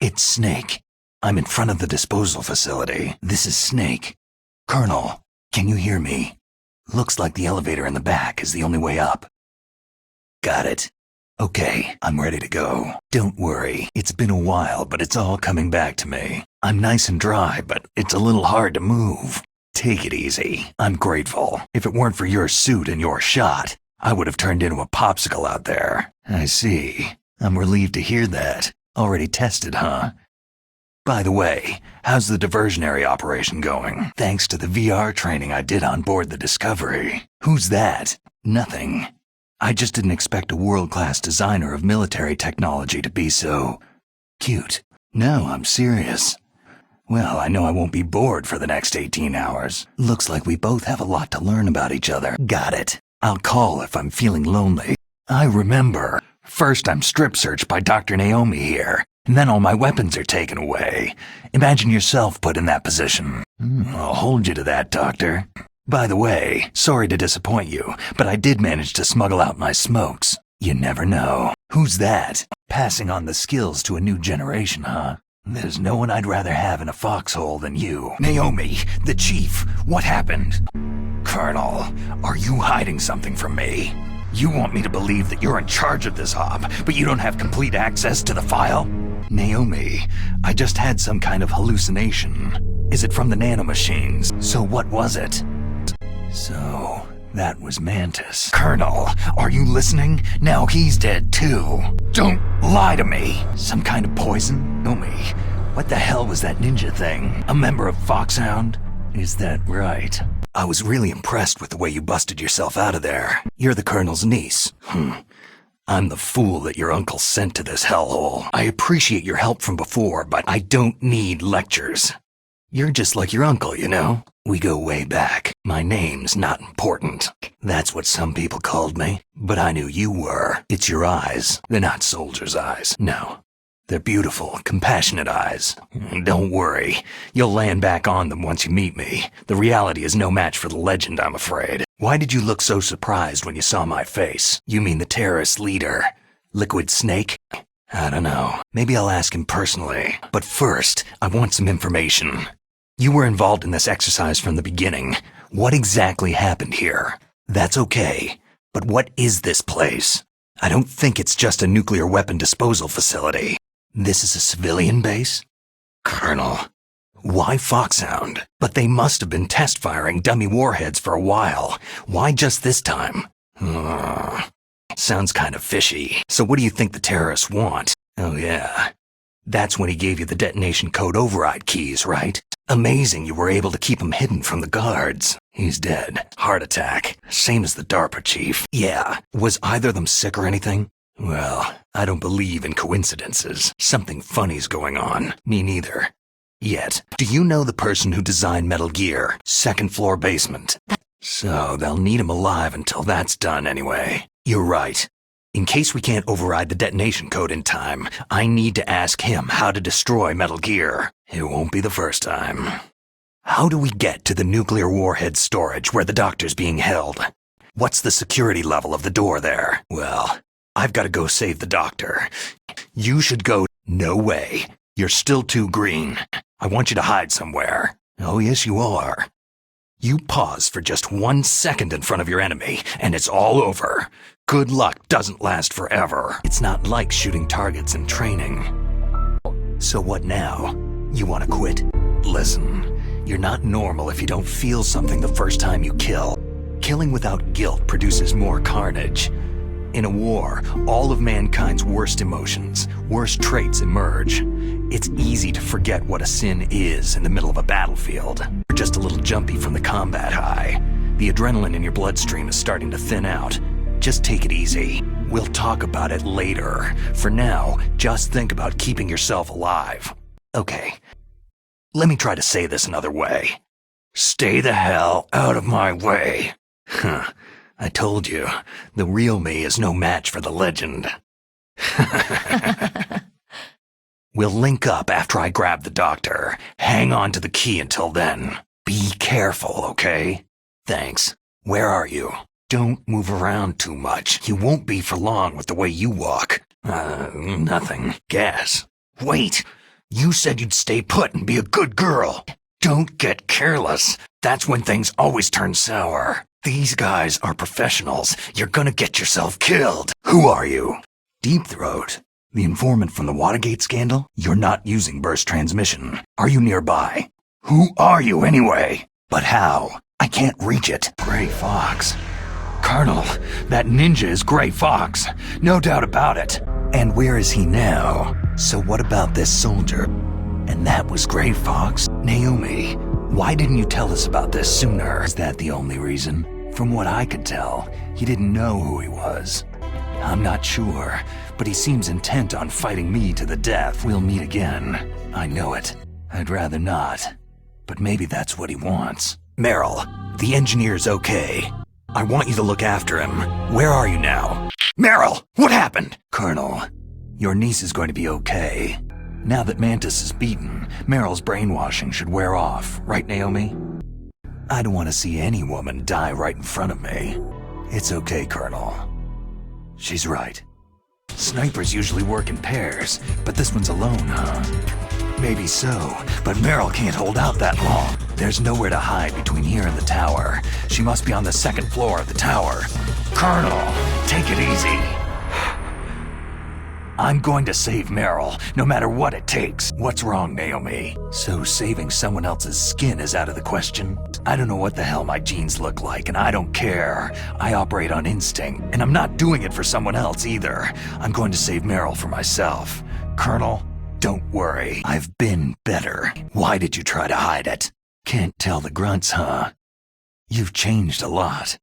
It's Snake. I'm in front of the disposal facility. This is Snake. Colonel, can you hear me? Looks like the elevator in the back is the only way up. Got it. Okay, I'm ready to go. Don't worry, it's been a while, but it's all coming back to me. I'm nice and dry, but it's a little hard to move. Take it easy. I'm grateful. If it weren't for your suit and your shot, I would have turned into a popsicle out there. I see. I'm relieved to hear that. Already tested, huh? By the way, how's the diversionary operation going? Thanks to the VR training I did on board the Discovery. Who's that? Nothing. I just didn't expect a world-class designer of military technology to be so cute. No, I'm serious. Well, I know I won't be bored for the next 18 hours. Looks like we both have a lot to learn about each other. Got it. I'll call if I'm feeling lonely. I remember. First I'm strip searched by Dr. Naomi here, and then all my weapons are taken away. Imagine yourself put in that position. I'll hold you to that, Doctor. By the way, sorry to disappoint you, but I did manage to smuggle out my smokes. You never know. Who's that? Passing on the skills to a new generation, huh? There's no one I'd rather have in a foxhole than you. Naomi, the chief, what happened? Colonel, are you hiding something from me? You want me to believe that you're in charge of this op, but you don't have complete access to the file? Naomi, I just had some kind of hallucination. Is it from the nanomachines? So what was it? So, that was Mantis. Colonel, are you listening? Now he's dead too. Don't lie to me. Some kind of poison? Naomi, what the hell was that ninja thing? A member of Foxhound? Is that right? I was really impressed with the way you busted yourself out of there. You're the Colonel's niece. I'm the fool that your uncle sent to this hellhole. I appreciate your help from before, but I don't need lectures. You're just like your uncle, you know? We go way back. My name's not important. That's what some people called me. But I knew you were. It's your eyes. They're not soldiers' eyes. No. They're beautiful, compassionate eyes. Don't worry. You'll land back on them once you meet me. The reality is no match for the legend, I'm afraid. Why did you look so surprised when you saw my face? You mean the terrorist leader? Liquid Snake? I don't know. Maybe I'll ask him personally. But first, I want some information. You were involved in this exercise from the beginning. What exactly happened here? That's okay. But what is this place? I don't think it's just a nuclear weapon disposal facility. This is a civilian base? Colonel, why Foxhound? But they must have been test firing dummy warheads for a while. Why just this time? Sounds kind of fishy. So what do you think the terrorists want? Oh yeah. That's when he gave you the detonation code override keys, right? Amazing you were able to keep him hidden from the guards. He's dead. Heart attack. Same as the DARPA chief. Yeah. Was either of them sick or anything? Well, I don't believe in coincidences. Something funny's going on. Me neither. Yet, do you know the person who designed Metal Gear? Second floor basement. So they'll need him alive until that's done anyway. You're right. In case we can't override the detonation code in time, I need to ask him how to destroy Metal Gear. It won't be the first time. How do we get to the nuclear warhead storage where the doctor's being held? What's the security level of the door there? Well, I've got to go save the doctor. You should go. No way. You're still too green. I want you to hide somewhere. Oh, yes, you are. You pause for just 1 second in front of your enemy, and it's all over. Good luck doesn't last forever. It's not like shooting targets in training. So what now? You want to quit? Listen, you're not normal if you don't feel something the first time you kill. Killing without guilt produces more carnage. In a war, all of mankind's worst emotions, worst traits emerge. It's easy to forget what a sin is in the middle of a battlefield. You're just a little jumpy from the combat high. The adrenaline in your bloodstream is starting to thin out. Just take it easy. We'll talk about it later. For now, just think about keeping yourself alive. Okay, let me try to say this another way. Stay the hell out of my way. I told you, the real me is no match for the legend. We'll link up after I grab the doctor. Hang on to the key until then. Be careful, okay? Thanks. Where are you? Don't move around too much. You won't be for long with the way you walk. Nothing. Gas. Wait! You said you'd stay put and be a good girl. Don't get careless. That's when things always turn sour. These guys are professionals. You're gonna get yourself killed. Who are you? Deep Throat. The informant from the Watergate scandal? You're not using burst transmission. Are you nearby? Who are you anyway? But how? I can't reach it. Gray Fox. Colonel, that ninja is Gray Fox. No doubt about it. And where is he now? So what about this soldier? And that was Gray Fox? Naomi, why didn't you tell us about this sooner? Is that the only reason? From what I could tell, he didn't know who he was. I'm not sure, but he seems intent on fighting me to the death. We'll meet again. I know it. I'd rather not. But maybe that's what he wants. Meryl, the engineer's okay. I want you to look after him. Where are you now? Meryl, what happened? Colonel, your niece is going to be okay. Now that Mantis is beaten, Meryl's brainwashing should wear off, right, Naomi? I don't want to see any woman die right in front of me. It's okay, Colonel. She's right. Snipers usually work in pairs, but this one's alone, huh? Maybe so, but Meryl can't hold out that long. There's nowhere to hide between here and the tower. She must be on the second floor of the tower. Colonel, take it easy. I'm going to save Meryl, no matter what it takes. What's wrong, Naomi? So saving someone else's skin is out of the question? I don't know what the hell my genes look like, and I don't care. I operate on instinct, and I'm not doing it for someone else either. I'm going to save Meryl for myself. Colonel, don't worry. I've been better. Why did you try to hide it? Can't tell the grunts, huh? You've changed a lot.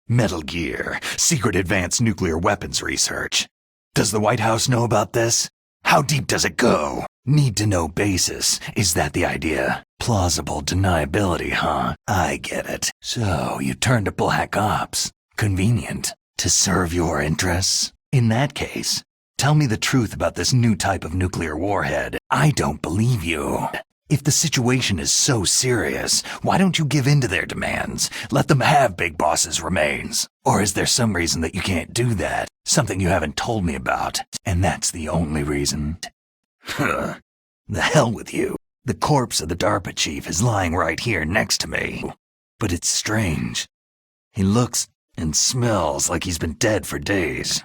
Metal Gear, secret advanced nuclear weapons research. Does the White House know about this? How deep does it go? Need to know basis. Is that the idea? Plausible deniability, huh? I get it. So you turned to Black Ops. Convenient. To serve your interests? In that case, tell me the truth about this new type of nuclear warhead. I don't believe you. If the situation is so serious, why don't you give in to their demands? Let them have Big Boss's remains. Or is there some reason that you can't do that? Something you haven't told me about, and that's the only reason? Huh. The hell with you. The corpse of the DARPA chief is lying right here next to me. But it's strange. He looks and smells like he's been dead for days.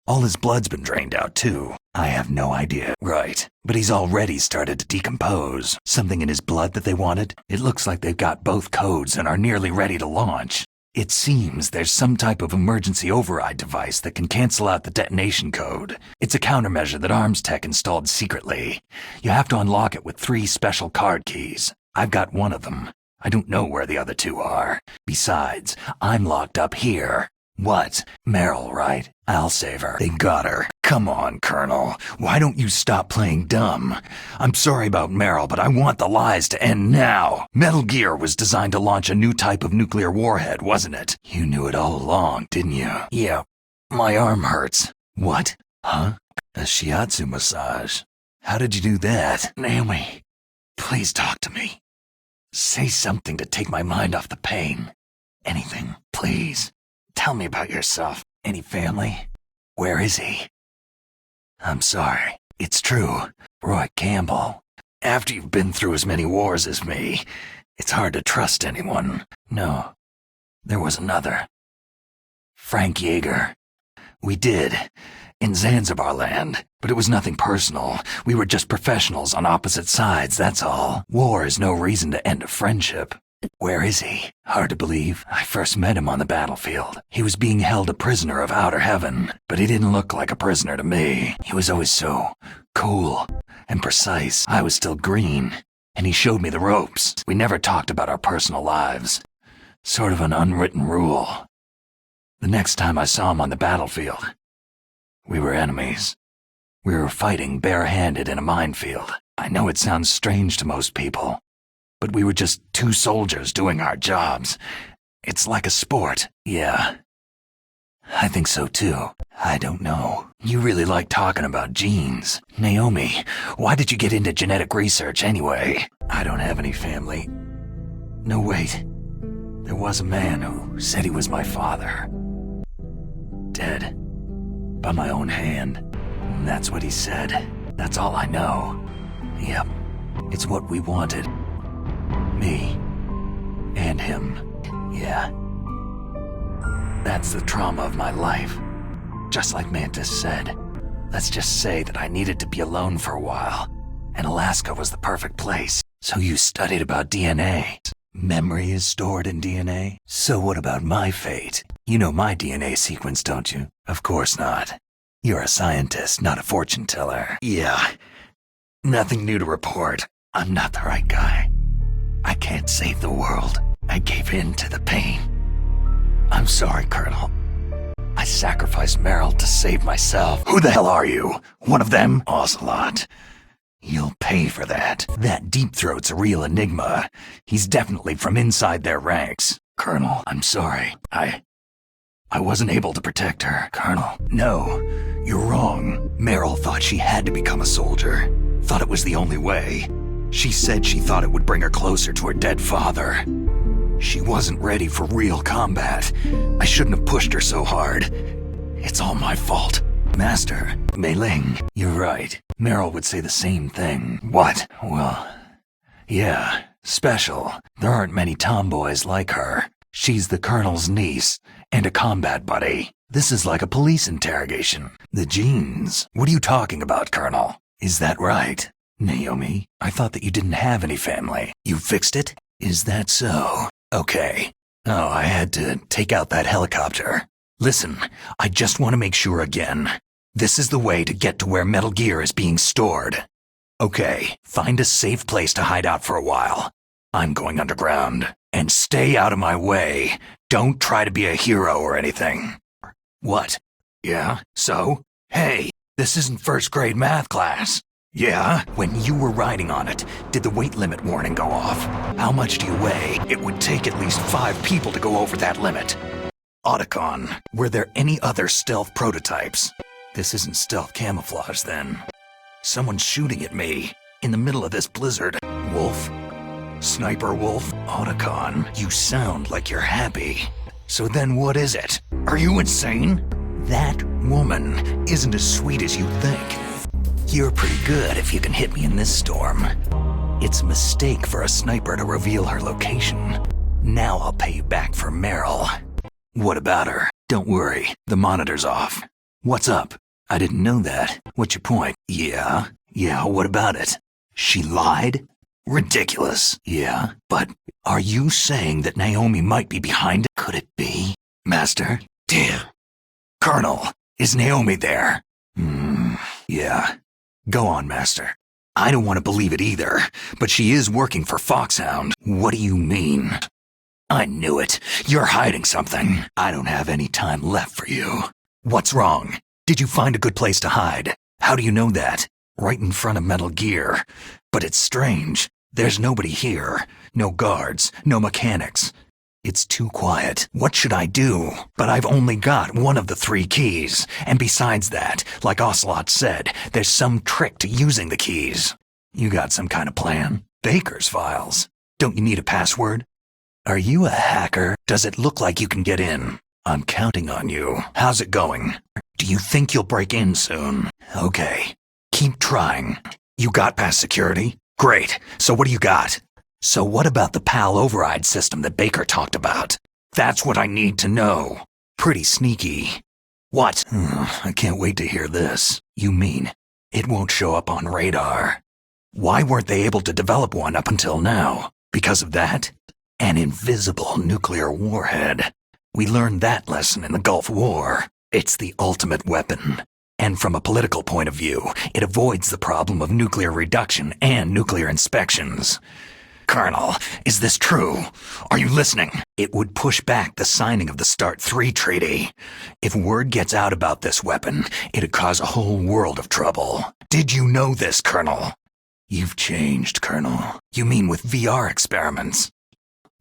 All his blood's been drained out, too. I have no idea. Right. But he's already started to decompose. Something in his blood that they wanted? It looks like they've got both codes and are nearly ready to launch. It seems there's some type of emergency override device that can cancel out the detonation code. It's a countermeasure that Arms Tech installed secretly. You have to unlock it with 3 special card keys. I've got one of them. I don't know where the other 2 are. Besides, I'm locked up here. What? Meryl, right? I'll save her. They got her. Come on, Colonel. Why don't you stop playing dumb? I'm sorry about Meryl, but I want the lies to end now. Metal Gear was designed to launch a new type of nuclear warhead, wasn't it? You knew it all along, didn't you? Yeah. My arm hurts. What? Huh? A shiatsu massage. How did you do that? Naomi, please talk to me. Say something to take my mind off the pain. Anything, please. Tell me about yourself. Any family? Where is he? I'm sorry. It's true. Roy Campbell. After you've been through as many wars as me, it's hard to trust anyone. No. There was another. Frank Yeager. We did. In Zanzibar land. But it was nothing personal. We were just professionals on opposite sides, that's all. War is no reason to end a friendship. Where is he? Hard to believe. I first met him on the battlefield. He was being held a prisoner of outer heaven, but he didn't look like a prisoner to me. He was always so cool and precise. I was still green, and he showed me the ropes. We never talked about our personal lives. Sort of an unwritten rule. The next time I saw him on the battlefield, we were enemies. We were fighting barehanded in a minefield. I know it sounds strange to most people, but we were just 2 soldiers doing our jobs. It's like a sport. Yeah. I think so too. I don't know. You really like talking about genes. Naomi, why did you get into genetic research anyway? I don't have any family. No, wait. There was a man who said he was my father. Dead. By my own hand. That's what he said. That's all I know. Yep, it's what we wanted. Me. And him. Yeah. That's the trauma of my life. Just like Mantis said. Let's just say that I needed to be alone for a while, and Alaska was the perfect place. So you studied about DNA. Memory is stored in DNA? So what about my fate? You know my DNA sequence, don't you? Of course not. You're a scientist, not a fortune teller. Yeah. Nothing new to report. I'm not the right guy. I can't save the world. I gave in to the pain. I'm sorry, Colonel. I sacrificed Meryl to save myself. Who the hell are you? One of them? Ocelot. You'll pay for that. That Deep Throat's a real enigma. He's definitely from inside their ranks. Colonel, I'm sorry. I wasn't able to protect her. Colonel, no. You're wrong. Meryl thought she had to become a soldier. Thought it was the only way. She said she thought it would bring her closer to her dead father. She wasn't ready for real combat. I shouldn't have pushed her so hard. It's all my fault. Master, Mei Ling, you're right. Meryl would say the same thing. What? Well, yeah, special. There aren't many tomboys like her. She's the Colonel's niece and a combat buddy. This is like a police interrogation. The genes. What are you talking about, Colonel? Is that right? Naomi, I thought that you didn't have any family. You fixed it? Is that so? Okay. Oh, I had to take out that helicopter. Listen, I just want to make sure again. This is the way to get to where Metal Gear is being stored. Okay, find a safe place to hide out for a while. I'm going underground. And stay out of my way. Don't try to be a hero or anything. What? Yeah? So? Hey, this isn't first grade math class. Yeah? When you were riding on it, did the weight limit warning go off? How much do you weigh? It would take at least 5 people to go over that limit. Otacon, were there any other stealth prototypes? This isn't stealth camouflage then. Someone's shooting at me, in the middle of this blizzard. Wolf? Sniper Wolf? Otacon, you sound like you're happy. So then what is it? Are you insane? That woman isn't as sweet as you think. You're pretty good if you can hit me in this storm. It's a mistake for a sniper to reveal her location. Now I'll pay you back for Meryl. What about her? Don't worry, the monitor's off. What's up? I didn't know that. What's your point? Yeah, what about it? She lied? Ridiculous. Yeah, but are you saying that Naomi might be behind it? Could it be? Master? Damn. Colonel, is Naomi there? Yeah. Go on, Master. I don't want to believe it either, but she is working for Foxhound. What do you mean? I knew it. You're hiding something. I don't have any time left for you. What's wrong? Did you find a good place to hide? How do you know that? Right in front of Metal Gear. But it's strange. There's nobody here. No guards, no mechanics. It's too quiet. What should I do? But I've only got one of the 3 keys. And besides that, like Ocelot said, there's some trick to using the keys. You got some kind of plan? Baker's files. Don't you need a password? Are you a hacker? Does it look like you can get in? I'm counting on you. How's it going? Do you think you'll break in soon? Okay. Keep trying. You got past security? Great. So what do you got? So what about the PAL override system that Baker talked about? That's what I need to know. Pretty sneaky. What? I can't wait to hear this. You mean it won't show up on radar? Why weren't they able to develop one up until now? Because of that? An invisible nuclear warhead. We learned that lesson in the Gulf War. It's the ultimate weapon. And from a political point of view, it avoids the problem of nuclear reduction and nuclear inspections. Colonel, is this true? Are you listening? It would push back the signing of the START 3 treaty. If word gets out about this weapon, it'd cause a whole world of trouble. Did you know this, Colonel? You've changed, Colonel. You mean with VR experiments?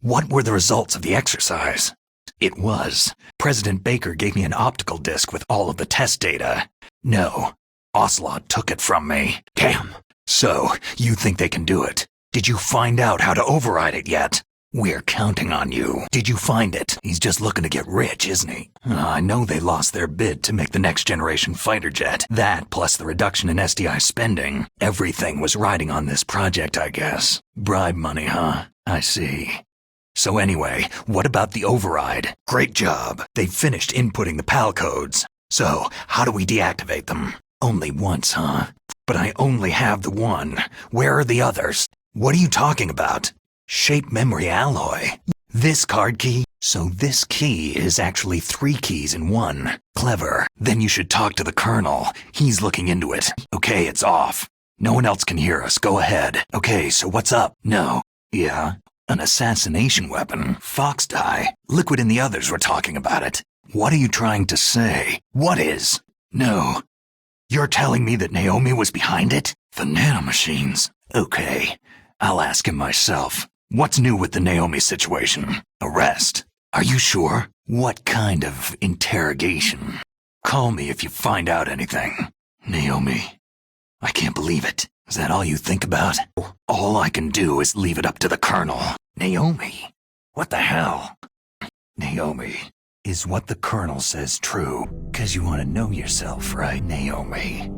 What were the results of the exercise? It was. President Baker gave me an optical disc with all of the test data. No, Ocelot took it from me. Damn. So, you think they can do it? Did you find out how to override it yet? We're counting on you. Did you find it? He's just looking to get rich, isn't he? I know they lost their bid to make the next generation fighter jet. That, plus the reduction in SDI spending. Everything was riding on this project, I guess. Bribe money, huh? I see. So anyway, what about the override? Great job. They've finished inputting the PAL codes. So, how do we deactivate them? Only once, huh? But I only have the one. Where are the others? What are you talking about? Shape memory alloy. This card key? So this key is actually 3 keys in one. Clever. Then you should talk to the Colonel. He's looking into it. Okay, it's off. No one else can hear us. Go ahead. Okay, so what's up? No. Yeah? An assassination weapon. Fox die. Liquid and the others were talking about it. What are you trying to say? What is? No. You're telling me that Naomi was behind it? The nanomachines. Okay. I'll ask him myself. What's new with the Naomi situation? Arrest? Are you sure? What kind of interrogation? Call me if you find out anything. Naomi. I can't believe it. Is that all you think about? All I can do is leave it up to the Colonel. Naomi? What the hell? Naomi. Is what the Colonel says true? 'Cause you want to know yourself, right, Naomi?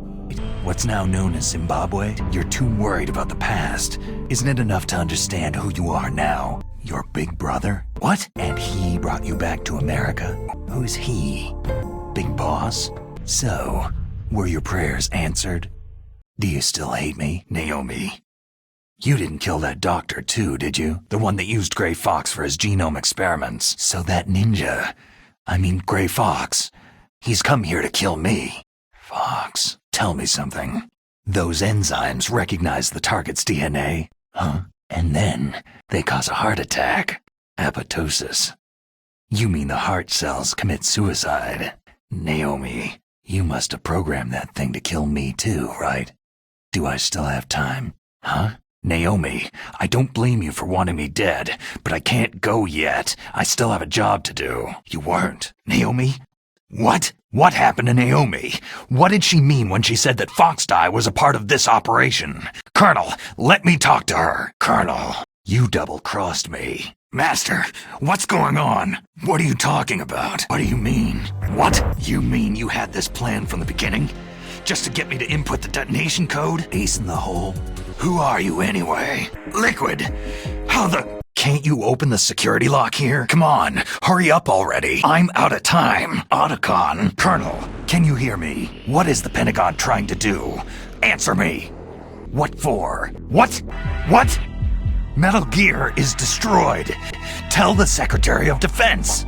What's now known as Zimbabwe? You're too worried about the past. Isn't it enough to understand who you are now? Your big brother? What? And he brought you back to America? Who's he? Big boss? So, were your prayers answered? Do you still hate me, Naomi? You didn't kill that doctor too, did you? The one that used Gray Fox for his genome experiments. So that ninja, Gray Fox, he's come here to kill me. Fox, tell me something. Those enzymes recognize the target's DNA, huh? And then they cause a heart attack. Apoptosis. You mean the heart cells commit suicide. Naomi, you must have programmed that thing to kill me too, right? Do I still have time? Huh? Naomi, I don't blame you for wanting me dead, but I can't go yet. I still have a job to do. You weren't. Naomi? What? What happened to Naomi? What did she mean when she said that Foxdie was a part of this operation? Colonel, let me talk to her. Colonel, you double-crossed me. Master, what's going on? What are you talking about? What do you mean? What? You mean you had this plan from the beginning? Just to get me to input the detonation code? Ace in the hole? Who are you anyway? Liquid! How the... Can't you open the security lock here? Come on, hurry up already. I'm out of time. Otacon. Colonel, can you hear me? What is the Pentagon trying to do? Answer me. What for? What? What? Metal Gear is destroyed. Tell the Secretary of Defense.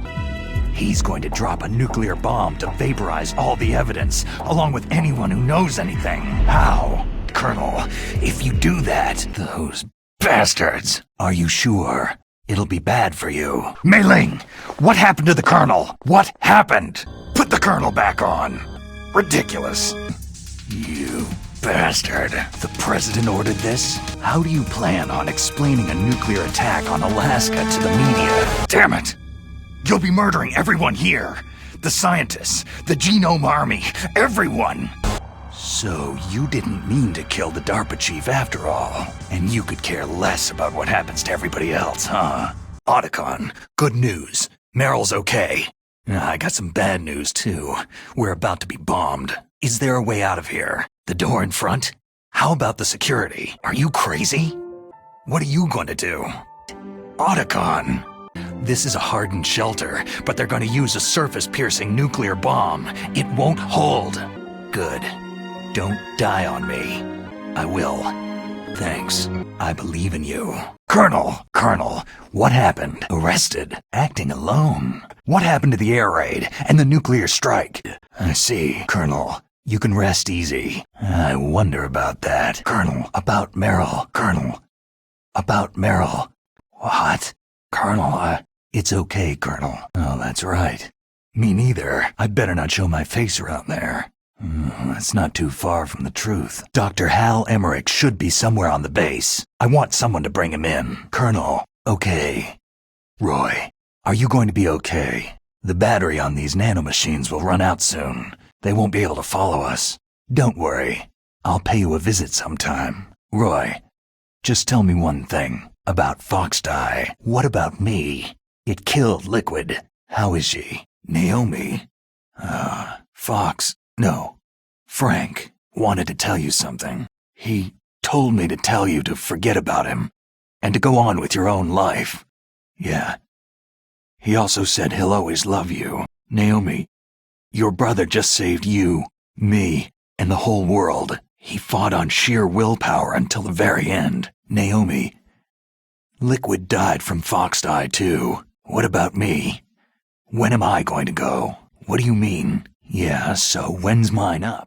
He's going to drop a nuclear bomb to vaporize all the evidence, along with anyone who knows anything. How? Colonel, if you do that, those bastards. Are you sure? It'll be bad for you. Mei Ling, what happened to the Colonel? What happened? Put the Colonel back on. Ridiculous. You bastard. The President ordered this? How do you plan on explaining a nuclear attack on Alaska to the media? Damn it! You'll be murdering everyone here. The scientists, the Genome Army, everyone. So you didn't mean to kill the DARPA chief after all. And you could care less about what happens to everybody else, huh? Otacon, good news. Meryl's okay. I got some bad news too. We're about to be bombed. Is there a way out of here? The door in front? How about the security? Are you crazy? What are you going to do? Otacon. This is a hardened shelter, but they're going to use a surface-piercing nuclear bomb. It won't hold. Good. Don't die on me. I will. Thanks. I believe in you. Colonel, what happened? Arrested? Acting alone? What happened to the air raid and the nuclear strike? I see, Colonel. You can rest easy. I wonder about that. Colonel, about Meryl. Colonel, about Meryl. What? Colonel, it's okay, Colonel. Oh, that's right. Me neither. I'd better not show my face around there. That's not too far from the truth. Dr. Hal Emmerich should be somewhere on the base. I want someone to bring him in. Colonel, okay. Roy, are you going to be okay? The battery on these nanomachines will run out soon. They won't be able to follow us. Don't worry. I'll pay you a visit sometime. Roy, just tell me one thing. About Foxdie. What about me? It killed Liquid. How is she? Naomi? Frank wanted to tell you something. He told me to tell you to forget about him and to go on with your own life. Yeah. He also said he'll always love you. Naomi, your brother just saved you, me, and the whole world. He fought on sheer willpower until the very end. Naomi, Liquid died from Foxdie too. What about me? When am I going to go? What do you mean? Yeah, so when's mine up?